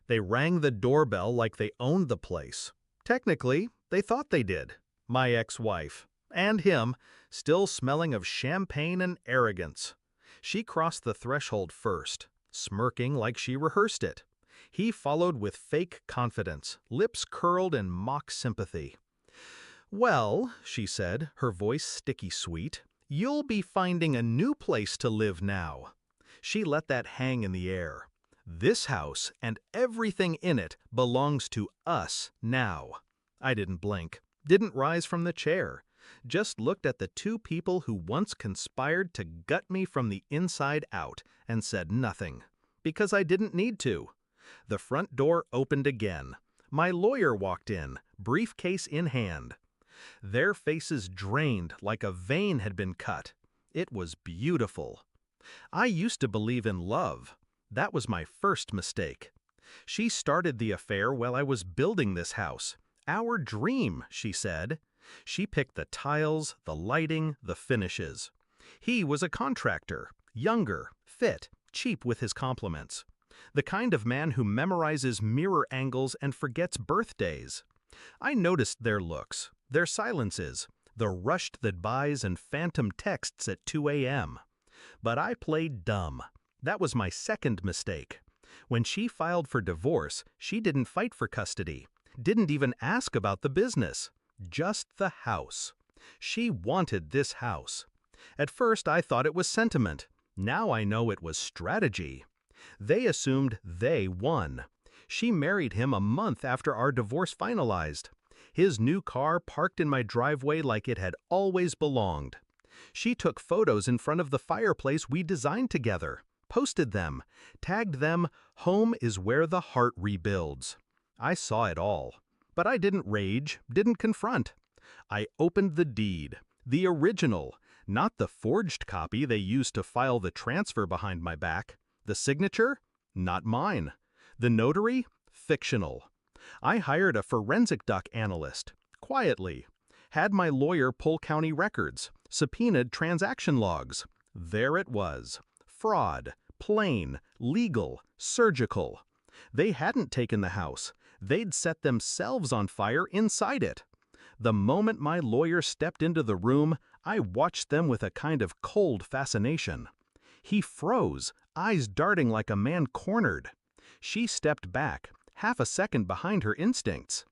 They rang the doorbell like they owned the place. Technically, they thought they did. My ex-wife. And him, still smelling of champagne and arrogance. She crossed the threshold first, smirking like she rehearsed it. He followed with fake confidence, lips curled in mock sympathy. "Well," she said, her voice sticky sweet, "you'll be finding a new place to live now." She let that hang in the air. This house and everything in it belongs to us now. I didn't blink, didn't rise from the chair, just looked at the two people who once conspired to gut me from the inside out and said nothing, because I didn't need to. The front door opened again. My lawyer walked in, briefcase in hand. Their faces drained like a vein had been cut. It was beautiful. I used to believe in love. That was my first mistake. She started the affair while I was building this house. Our dream, she said. She picked the tiles, the lighting, the finishes. He was a contractor, younger, fit, cheap with his compliments. The kind of man who memorizes mirror angles and forgets birthdays. I noticed their looks, their silences, the rushed goodbyes and phantom texts at 2 a.m. But I played dumb. That was my second mistake. When she filed for divorce, she didn't fight for custody, didn't even ask about the business, just the house. She wanted this house. At first I thought it was sentiment. Now I know it was strategy. They assumed they won. She married him a month after our divorce finalized. His new car parked in my driveway like it had always belonged. She took photos in front of the fireplace we designed together, posted them, tagged them, "Home is where the heart rebuilds." I saw it all. But I didn't rage, didn't confront. I opened the deed, the original, not the forged copy they used to file the transfer behind my back. The signature? Not mine. The notary? Fictional. I hired a forensic duck analyst, quietly. Had my lawyer pull county records, subpoenaed transaction logs. There it was. Fraud, plain, legal, surgical. They hadn't taken the house. They'd set themselves on fire inside it. The moment my lawyer stepped into the room, I watched them with a kind of cold fascination. He froze, eyes darting like a man cornered. She stepped back, half a second behind her instincts.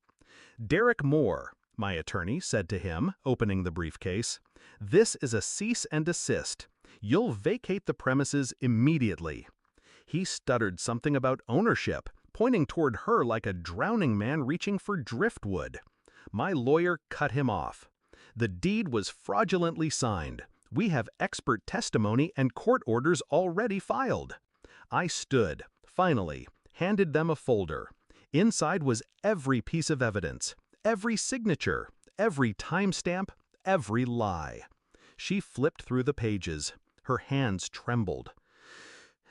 "Derek Moore," my attorney said to him, opening the briefcase, "this is a cease and desist. You'll vacate the premises immediately." He stuttered something about ownership, pointing toward her like a drowning man reaching for driftwood. My lawyer cut him off. "The deed was fraudulently signed. We have expert testimony and court orders already filed." I stood, finally, handed them a folder. Inside was every piece of evidence, every signature, every timestamp, every lie. She flipped through the pages. Her hands trembled.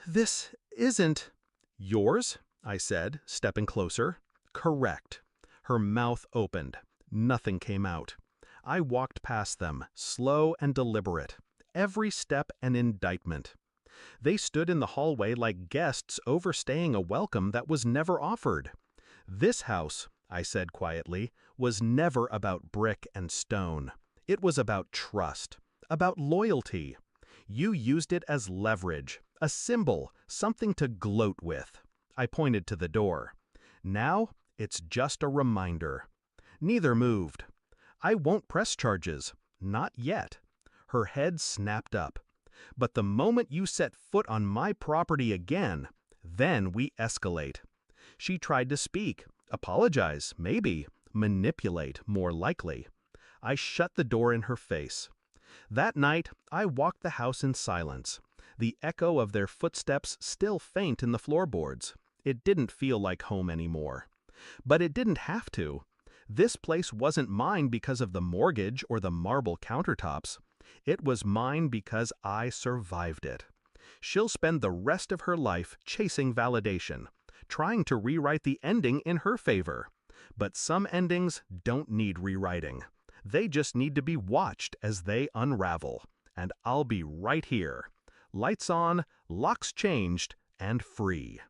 "This isn't—" "Yours?" I said, stepping closer. "Correct." Her mouth opened. Nothing came out. I walked past them, slow and deliberate. Every step an indictment. They stood in the hallway like guests overstaying a welcome that was never offered. "This house," I said quietly, "was never about brick and stone. It was about trust, about loyalty. You used it as leverage, a symbol, something to gloat with." I pointed to the door. "Now, it's just a reminder." Neither moved. "I won't press charges. Not yet." Her head snapped up. "But the moment you set foot on my property again, then we escalate." She tried to speak, apologize, maybe, manipulate, more likely. I shut the door in her face. That night, I walked the house in silence. The echo of their footsteps still faint in the floorboards. It didn't feel like home anymore. But it didn't have to. This place wasn't mine because of the mortgage or the marble countertops. It was mine because I survived it. She'll spend the rest of her life chasing validation, trying to rewrite the ending in her favor. But some endings don't need rewriting. They just need to be watched as they unravel. And I'll be right here. Lights on, locks changed, and free.